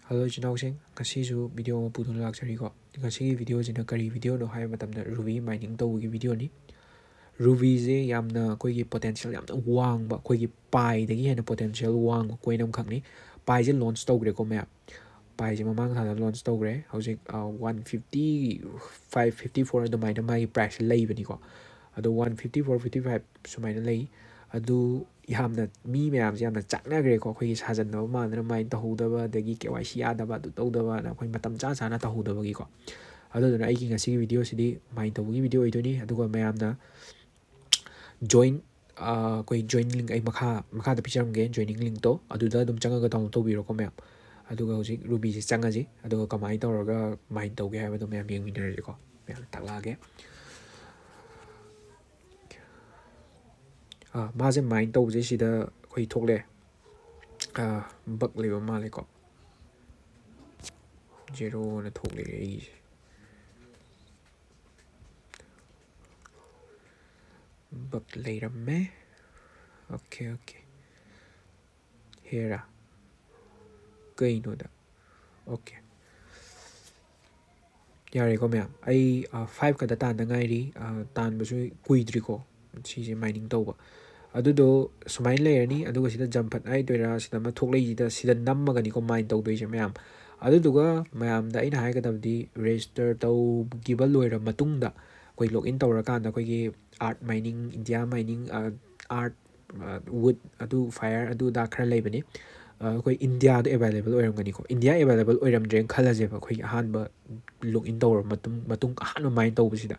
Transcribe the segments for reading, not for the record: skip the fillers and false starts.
Hello chinausing, ngasisu video ama pudun laksariko. Ngasi video jina kari video no hai matamda Rubi mining tawugi video ni. Rubi je yamna koigi potential yamna wang ba koigi pai dagi hena potential wang koi nam khakni. Pai je launch tawgre ko map. Pai je mamang thada launch tawgre. Haujik 150 554 adumaina mai price lay bani ko. Ado 154 55 sumaina lay. Adu yamna mi mayam je yamna chakna gre ko khoi sajan no ma na mai tahudaba dagi KYC adaba du tawdaba na khoi matam cha cha na tahudaba gi ko. Ado na ai gi ngasi video sidi mai tawgi video idoni aduga mayam na join koi join link ai makha da hapcharamge joining link to aduda dum changa ga download tawbiro ko mayam. Aduga hojik Rubi je changa ji aduga kamai tawraga mai tawge haiba do mayam yeng minare ko. Mayam taklage. Maze mine tawje sida koi thokle bug leba male ko zero na thokle ai bug leiramme. Okay here kai no da okay yare ko mayam ai 5 ka da tan da ngai ri tan basu kuidri ko si je mining tawba adudo sumain layerni aduga sida jump ai toira sida ma thoklei sida sida nammaga ni ko mine tawdoi je mayam aduduga mayam da ina haigadabdi register taw giba loira matungda koi login tawra kanda koi gi art mining India mining art wood adu fire adu da khara leibani koi India da available oiramgani ko India available oiramdre khalaje ba koi ahanba login tawra matung ahanba mine tawbasida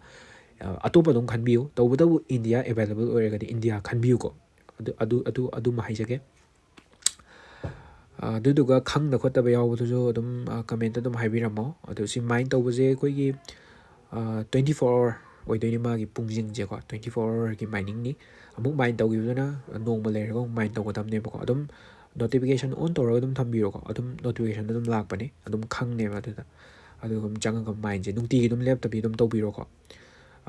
atopa dum khanbiu tawbadabu India available oiragadi India khanbiu ko adu mahai aduduga khangda khotaba yawbudu dum comment dum haibiramo adu si mine tawbaje koigi 24 hour oidoi magi pungjing je ko 24 hour gi mining ni amuk mine tawgibuna normal lerego mine tawgadamne ko adum notification on tawra dum thambiro ko adum notification dum lakpani adum khangne ba aduda adugum changa mine je nungti dum laptop dum tawbiro ko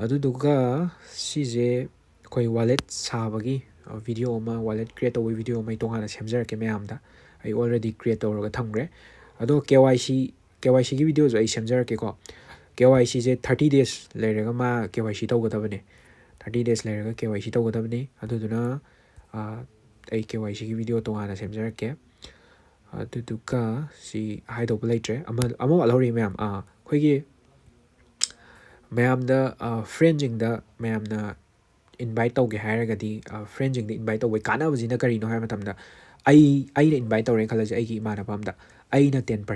aduduga sije koi wallet sabagi video ma wallet create tawi video mai tongana semjarake mayamda ai already create tawraga thamgre ado KYC gi video ai semjarake ko KYC je 30 days lerega ma KYC tawgadabane 30 days lerega KYC tawgadabane aduduna ai KYC gi video tongana semjarake aduduga si haidoba leitre ama alhori mayam khoigi mayam da friending da mayam na invite tawge hairagadi friending da invite tawai kana bajina kari no hai matamda ai na invite tawre khalaje ai gi mana pamda ai na 10%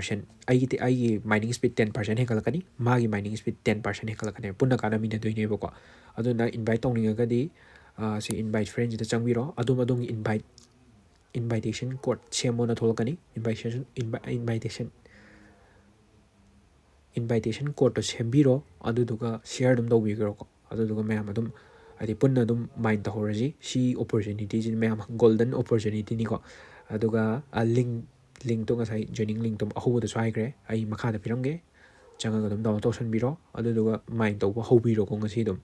ai mining speed 10% hekalakani magi mining speed 10% hekalakani punna kana mina doine bako aduna invite tawninga si invite friends da changbiro adum invitation code semo na tholakani invitation code to sembiro aduduga share dum tawbigro ko aduduga mayam adum adi punna dum mine tahoraji si opportunity jin mayam golden opportunity ni ko aduga link to ngasai joining link to ahuda swaigre ai makha da piramge changa dum download tawsanbiro aduduga mine tawba hobiro ko ngasi dum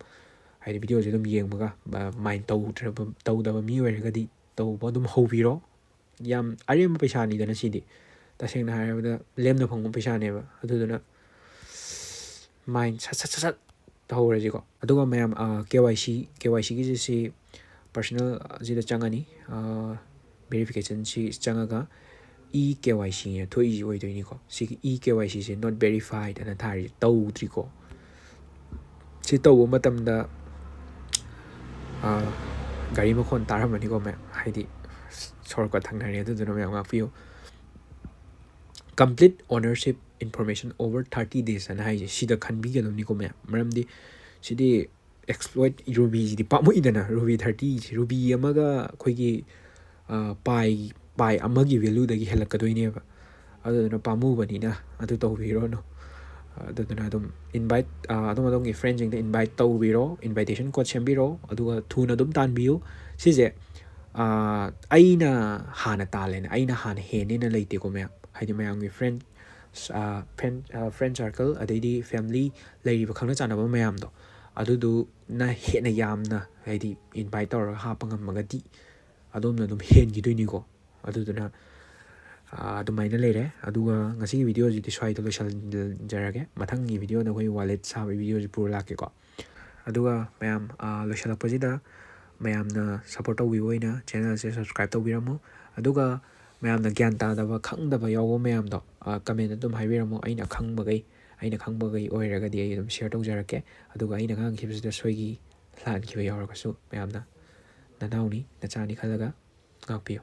ai video je dum yengbaga mine tawdaba mi oiragadi tawba dum hobiro yam arem paisa ni dana sidi tasengna haibada lemna phangum paisa neba aduduna mine sat tahuraji ko aduga mayam KYC gi si personal jida changani verification si changaga KYC ya thoi ji oidoi ni ko si KYC se not verified ana thari tawdri ko si tawba matamda gari makhon taramani ko mayam haidi sorka thangnari aduduna mayam ngakpiu complete ownership information over 30 days and haije sida khanbigadamni ko mayam maramdi sidi exploit Rubi di pamu idana Rubi 30 Rubi amaga khoigi pai amagi value dagi helakadoine ba aduna pamu banina adu tawbiro no aduna dum invite adum gi friends jing invite tawbiro invitation code sembiro aduga thuna dum tanbiu sije aina hana talen aina hana henena leite ko mayam haidi mayam gi friend circle adaidi family leiriba khangna chanaba mayam do adudu na hena yamna haidi invite tawra hapa ngamagadi adumna dum hen gi doini ko aduduna ꯑꯗꯨꯃꯥꯏꯅ ꯂꯩꯔꯦ ꯑꯗꯨꯒ ꯉꯁꯤꯒꯤ ꯚꯤꯗꯤꯑꯣꯁꯤꯗꯤ ꯁ꯭ꯋꯥꯏꯗ ꯂꯣꯏꯁꯤꯟꯖꯔꯒꯦ ꯃꯊꯪꯒꯤ ꯚꯤꯗꯤꯑꯣꯗ ꯑꯩꯈꯣꯏ wallet ꯁꯥꯕꯒꯤ ꯚꯤꯗꯤꯑꯣꯁꯤ ꯄꯨꯔ ꯂꯥꯛꯀꯦꯀꯣ ꯑꯗꯨꯒ ꯃꯌꯥꯝ ꯂꯣꯏꯁꯤꯜꯂꯛꯄꯁꯤꯗ ꯃꯌꯥꯝꯅ ꯁꯞꯄꯣꯔꯠ ꯇꯧꯕꯤꯕ ꯑꯣꯏꯅ ꯆꯦꯅꯦꯜꯁꯦ ꯁꯕꯁꯀ꯭ꯔꯥꯏꯕ ꯇꯧꯕꯤꯔꯝꯃꯣ ꯑꯗꯨꯒ ꯃꯌꯥꯝꯅ ꯒ꯭ꯌꯥꯟ ꯇꯥꯗꯕ ꯈꯪꯗꯕ ꯌꯥꯎꯕ ꯃꯌꯥꯝꯗꯣ ꯀꯃꯦꯟꯇ ꯑꯗꯨꯝ ꯍꯥꯏꯕꯤꯔꯝꯃꯣ ꯑꯩꯅ ꯈꯪꯕꯈꯩ ꯑꯣꯏꯔꯒꯗꯤ ꯑꯩ ꯑꯗꯨꯝ ꯁꯤꯌꯔ ꯇꯧꯖꯔꯛꯀꯦ ꯑꯗꯨꯒ ꯑꯩꯅ ꯉꯥꯡꯈꯤꯕꯁꯤꯗ ꯂꯥꯟꯈꯤꯕ ꯌꯥꯎꯔꯒꯁꯨ ꯃꯌꯥꯝꯅ ꯅꯅꯥꯎꯅꯤ ꯅꯆꯥꯅꯤ ꯈꯜꯂꯒ ꯉꯥꯛꯄꯤꯌꯨ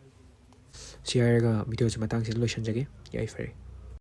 ꯁꯤ ꯍꯥꯏꯔꯒ ꯚꯤꯗꯤꯑꯣꯁꯤ ꯃꯇꯥꯡꯁꯤꯗ ꯂꯣꯏꯁꯤꯟꯖꯒꯦ ꯌꯥꯏꯐꯔꯦ